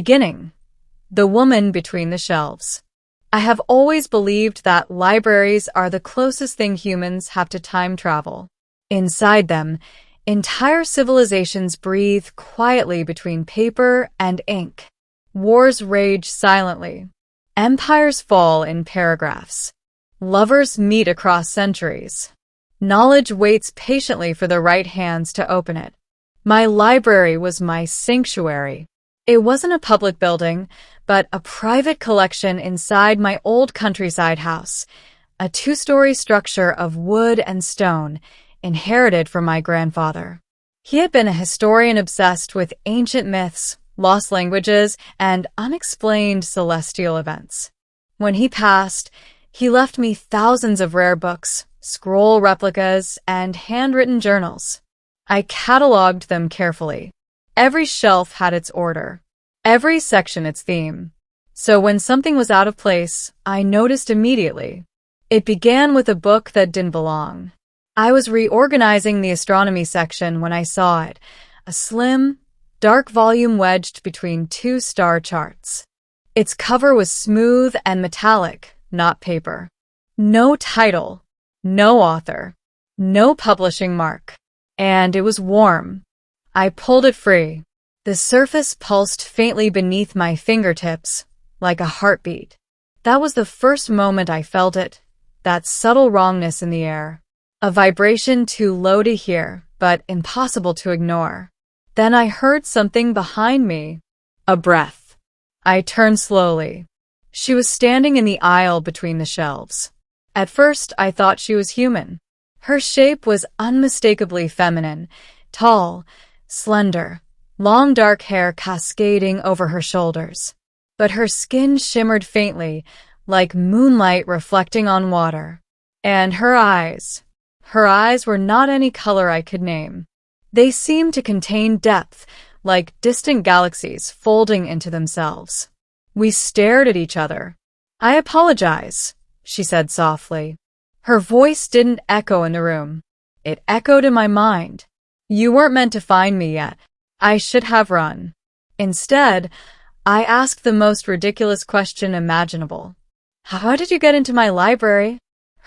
Beginning. The woman between the shelves. I have always believed that libraries are the closest thing humans have to time travel. Inside them, entire civilizations breathe quietly between paper and ink. Wars rage silently. Empires fall in paragraphs. Lovers meet across centuries. Knowledge waits patiently for the right hands to open it. My library was my sanctuary. It wasn't a public building, but a private collection inside my old countryside house, a two-story structure of wood and stone, inherited from my grandfather. He had been a historian obsessed with ancient myths, lost languages, and unexplained celestial events. When he passed, he left me thousands of rare books, scroll replicas, and handwritten journals. I cataloged them carefully. Every shelf had its order, every section its theme. So when something was out of place, I noticed immediately. It began with a book that didn't belong. I was reorganizing the astronomy section when I saw it, a slim, dark volume wedged between two star charts. Its cover was smooth and metallic, not paper. No title, no author, no publishing mark. And it was warm. I pulled it free. The surface pulsed faintly beneath my fingertips, like a heartbeat. That was the first moment I felt it, that subtle wrongness in the air. A vibration too low to hear, but impossible to ignore. Then I heard something behind me. A breath. I turned slowly. She was standing in the aisle between the shelves. At first, I thought she was human. Her shape was unmistakably feminine, tall, slender, long dark hair cascading over her shoulders. But her skin shimmered faintly, like moonlight reflecting on water. And her eyes were not any color I could name. They seemed to contain depth, like distant galaxies folding into themselves. We stared at each other. "I apologize," she said softly. Her voice didn't echo in the room. It echoed in my mind. "You weren't meant to find me yet. I should have run." Instead, I asked the most ridiculous question imaginable. "How did you get into my library?"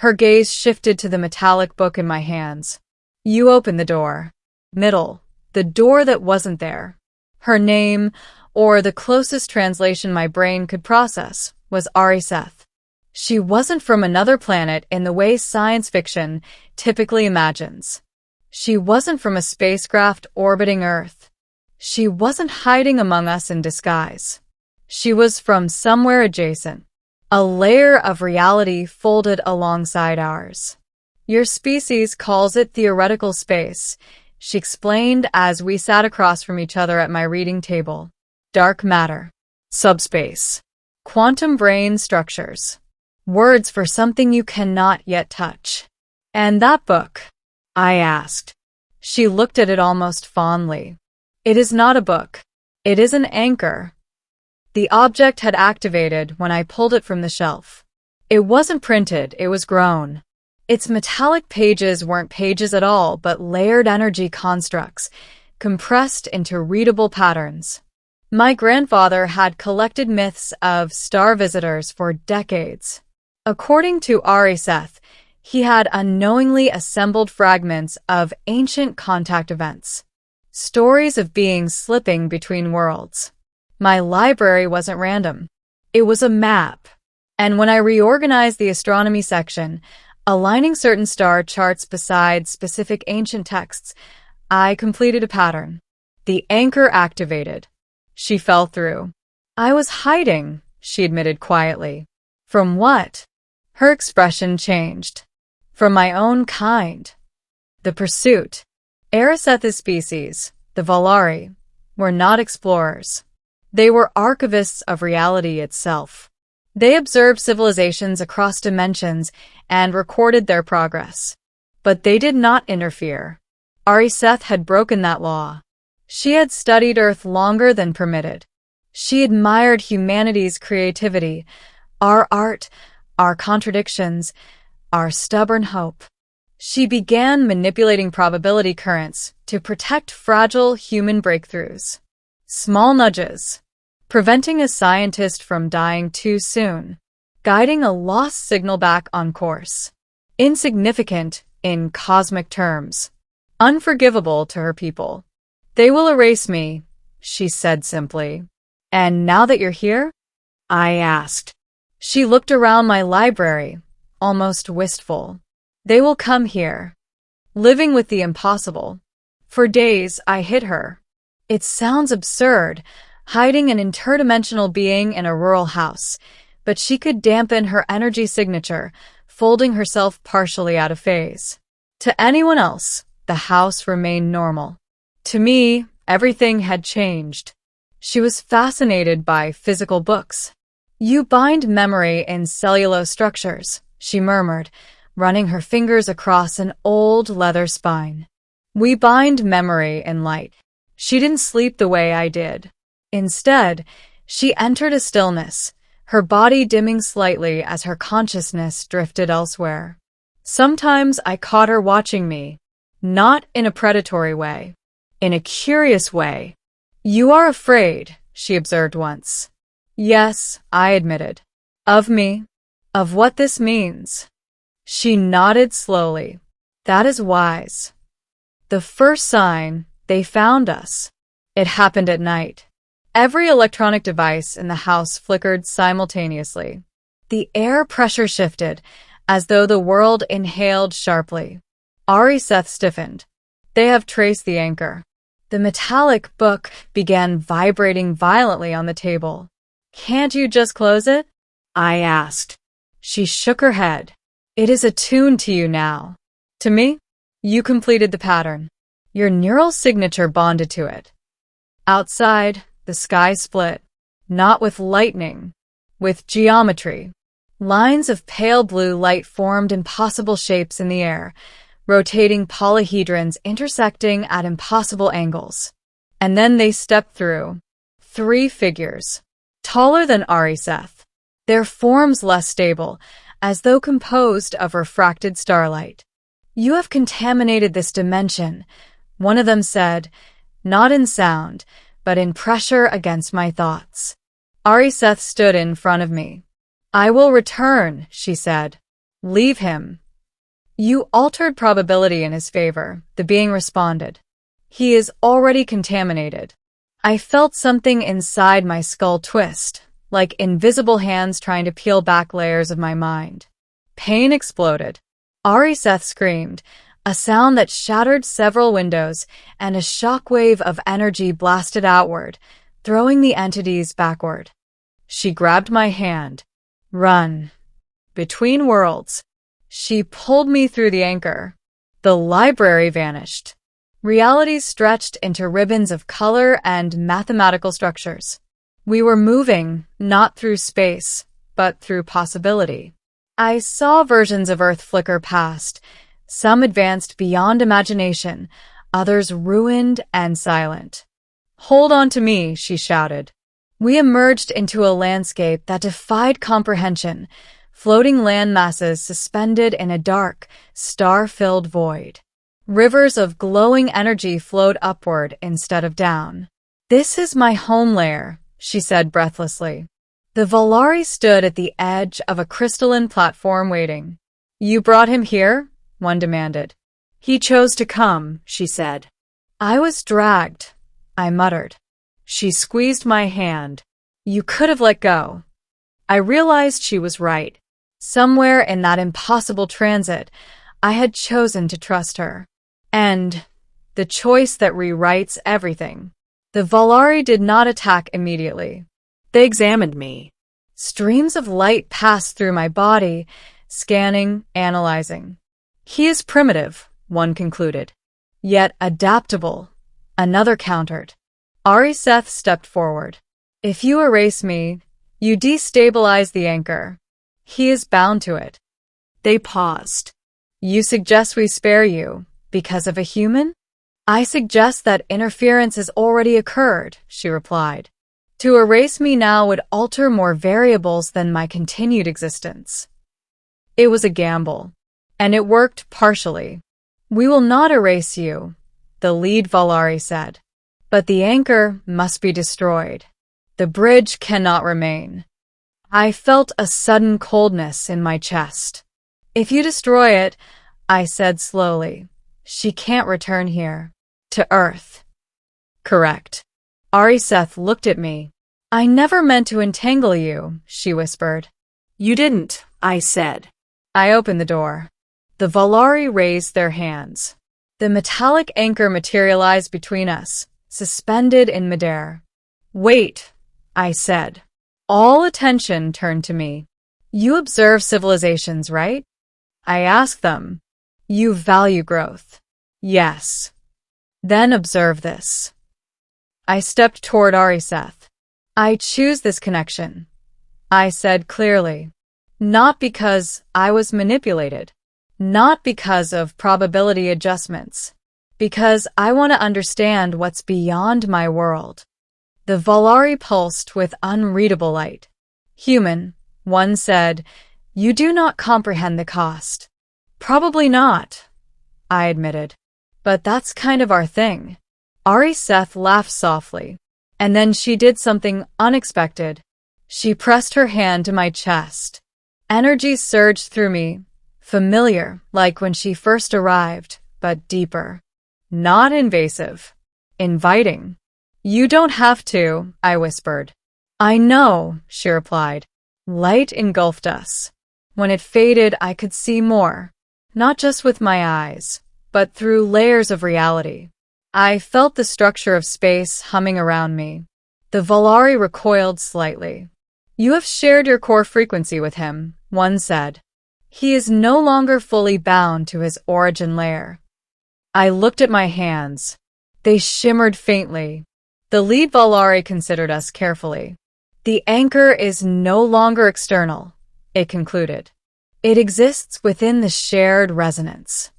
Her gaze shifted to the metallic book in my hands. "You opened the door." Middle. The door that wasn't there. Her name, or the closest translation my brain could process, was Ariseth. She wasn't from another planet in the way science fiction typically imagines. She wasn't from a spacecraft orbiting Earth. She wasn't hiding among us in disguise. She was from somewhere adjacent, a layer of reality folded alongside ours. "Your species calls it theoretical space," she explained as we sat across from each other at my reading table. "Dark matter, subspace, quantum brain structures. Words for something you cannot yet touch." "And that book?" I asked. She looked at it almost fondly. "It is not a book. It is an anchor." The object had activated when I pulled it from the shelf. It wasn't printed, it was grown. Its metallic pages weren't pages at all, but layered energy constructs, compressed into readable patterns. My grandfather had collected myths of star visitors for decades. According to Ariseth, he had unknowingly assembled fragments of ancient contact events, stories of beings slipping between worlds. My library wasn't random. It was a map. And when I reorganized the astronomy section, aligning certain star charts beside specific ancient texts, I completed a pattern. The anchor activated. She fell through. "I was hiding," she admitted quietly. "From what?" Her expression changed. "From my own kind. The pursuit." Ariseth's species, the Vaelari, were not explorers. They were archivists of reality itself. They observed civilizations across dimensions and recorded their progress. But they did not interfere. Ariseth had broken that law. She had studied Earth longer than permitted. She admired humanity's creativity, our art, our contradictions, our stubborn hope. She began manipulating probability currents to protect fragile human breakthroughs. Small nudges, preventing a scientist from dying too soon, guiding a lost signal back on course. Insignificant in cosmic terms, unforgivable to her people. They will erase me, she said simply. And now that you're here? I asked. She looked around my library, almost wistful. They will come here, living with the impossible. For days, I hid her. It sounds absurd, hiding an interdimensional being in a rural house, but she could dampen her energy signature, folding herself partially out of phase. To anyone else, the house remained normal. To me, everything had changed. She was fascinated by physical books. You bind memory in cellulose structures, she murmured, running her fingers across an old leather spine. We bind memory in light. She didn't sleep the way I did. Instead, she entered a stillness, her body dimming slightly as her consciousness drifted elsewhere. Sometimes I caught her watching me, not in a predatory way, in a curious way. You are afraid, she observed once. Yes, I admitted. Of me? Of what this means? She nodded slowly. That is wise. The first sign, they found us. It happened at night. Every electronic device in the house flickered simultaneously. The air pressure shifted, as though the world inhaled sharply. Seth stiffened. They have traced the anchor. The metallic book began vibrating violently on the table. Can't you just close it? I asked. She shook her head. It is attuned to you now. To me? You completed the pattern. Your neural signature bonded to it. Outside, the sky split. Not with lightning, with geometry. Lines of pale blue light formed impossible shapes in the air, rotating polyhedrons intersecting at impossible angles. And then they stepped through. 3 figures. Taller than Seth. Their forms less stable, as though composed of refracted starlight. You have contaminated this dimension, one of them said, not in sound, but in pressure against my thoughts. Seth stood in front of me. I will return, she said. Leave him. You altered probability in his favor, the being responded. He is already contaminated. I felt something inside my skull twist, like invisible hands trying to peel back layers of my mind. Pain exploded. Seth screamed, a sound that shattered several windows, and a shockwave of energy blasted outward, throwing the entities backward. She grabbed my hand. Run. Between worlds. She pulled me through the anchor. The library vanished. Reality stretched into ribbons of color and mathematical structures. We were moving, not through space, but through possibility. I saw versions of Earth flicker past, some advanced beyond imagination, others ruined and silent. Hold on to me, she shouted. We emerged into a landscape that defied comprehension, floating land masses suspended in a dark, star-filled void. Rivers of glowing energy flowed upward instead of down. This is my home layer, she said breathlessly. The Vaelari stood at the edge of a crystalline platform waiting. You brought him here? One demanded. He chose to come, she said. I was dragged, I muttered. She squeezed my hand. You could have let go. I realized she was right. Somewhere in that impossible transit, I had chosen to trust her. And the choice that rewrites everything. The Vaelari did not attack immediately. They examined me. Streams of light passed through my body, scanning, analyzing. He is primitive, one concluded. Yet adaptable, another countered. Seth stepped forward. If you erase me, you destabilize the anchor. He is bound to it. They paused. You suggest we spare you because of a human? I suggest that interference has already occurred, she replied. To erase me now would alter more variables than my continued existence. It was a gamble, and it worked partially. We will not erase you, the lead Vaelari said. But the anchor must be destroyed. The bridge cannot remain. I felt a sudden coldness in my chest. If you destroy it, I said slowly, she can't return here. To Earth. Correct. Ariseth looked at me. I never meant to entangle you, she whispered. You didn't, I said. I opened the door. The Vaelari raised their hands. The metallic anchor materialized between us, suspended in midair. Wait, I said. All attention turned to me. You observe civilizations, right? I asked them. You value growth. Yes. Then observe this. I stepped toward Ariseth. I choose this connection, I said clearly. Not because I was manipulated. Not because of probability adjustments. Because I want to understand what's beyond my world. The Vaelari pulsed with unreadable light. Human, one said, you do not comprehend the cost. Probably not, I admitted. But that's kind of our thing. Ariseth laughed softly, and then she did something unexpected. She pressed her hand to my chest. Energy surged through me, familiar, like when she first arrived, but deeper. Not invasive. Inviting. You don't have to, I whispered. I know, she replied. Light engulfed us. When it faded, I could see more. Not just with my eyes, but through layers of reality. I felt the structure of space humming around me. The Vaelari recoiled slightly. You have shared your core frequency with him, one said. He is no longer fully bound to his origin layer. I looked at my hands. They shimmered faintly. The lead Vaelari considered us carefully. The anchor is no longer external, it concluded. It exists within the shared resonance.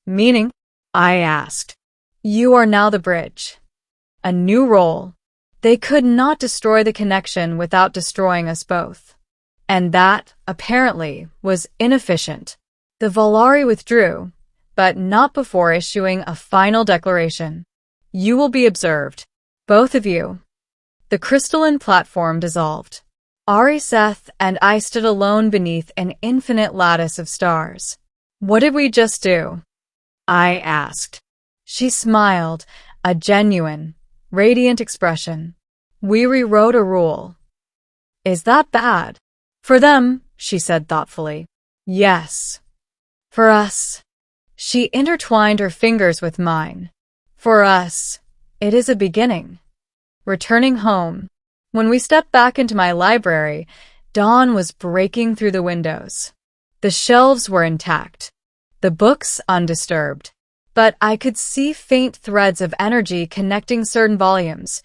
Meaning? I asked. You are now the bridge. A new role. They could not destroy the connection without destroying us both. And that, apparently, was inefficient. The Vaelari withdrew, but not before issuing a final declaration. You will be observed. Both of you. The crystalline platform dissolved. Ariseth and I stood alone beneath an infinite lattice of stars. What did we just do? I asked. She smiled, a genuine, radiant expression. We rewrote a rule. Is that bad? For them, she said thoughtfully. Yes. For us. She intertwined her fingers with mine. For us, it is a beginning. Returning home. When we stepped back into my library, dawn was breaking through the windows. The shelves were intact. The books undisturbed. But I could see faint threads of energy connecting certain volumes,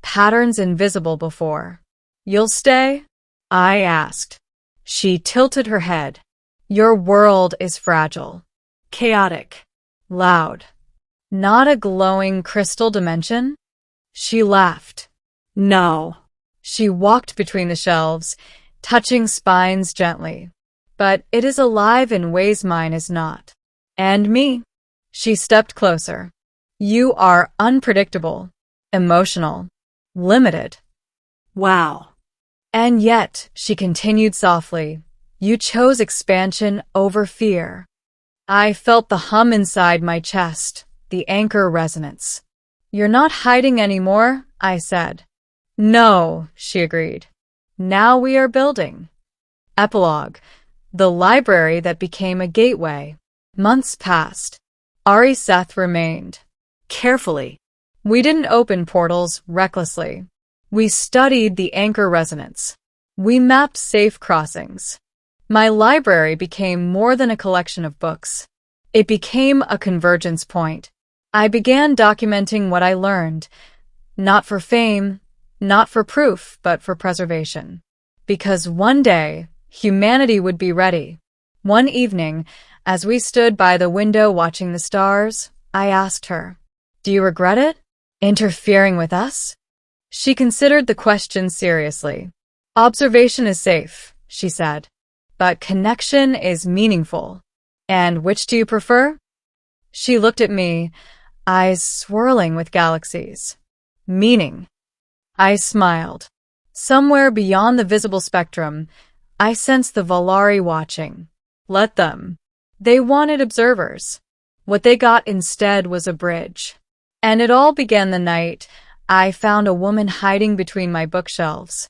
patterns invisible before. You'll stay? I asked. She tilted her head. Your world is fragile. Chaotic. Loud. Not a glowing crystal dimension? She laughed. No. She walked between the shelves, touching spines gently. But it is alive in ways mine is not. And me. She stepped closer. You are unpredictable, emotional, limited. Wow. And yet, she continued softly, you chose expansion over fear. I felt the hum inside my chest, the anchor resonance. You're not hiding anymore, I said. No, she agreed. Now we are building. Epilogue. The library that became a gateway. Months passed. Ariseth remained. Carefully. We didn't open portals recklessly. We studied the anchor resonance. We mapped safe crossings. My library became more than a collection of books. It became a convergence point. I began documenting what I learned, not for fame, not for proof, but for preservation. Because one day, humanity would be ready. One evening, as we stood by the window watching the stars, I asked her, do you regret it? Interfering with us? She considered the question seriously. Observation is safe, she said. But connection is meaningful. And which do you prefer? She looked at me, eyes swirling with galaxies. Meaning. I smiled. Somewhere beyond the visible spectrum, I sensed the Vaelari watching. Let them. They wanted observers. What they got instead was a bridge. And it all began the night I found a woman hiding between my bookshelves.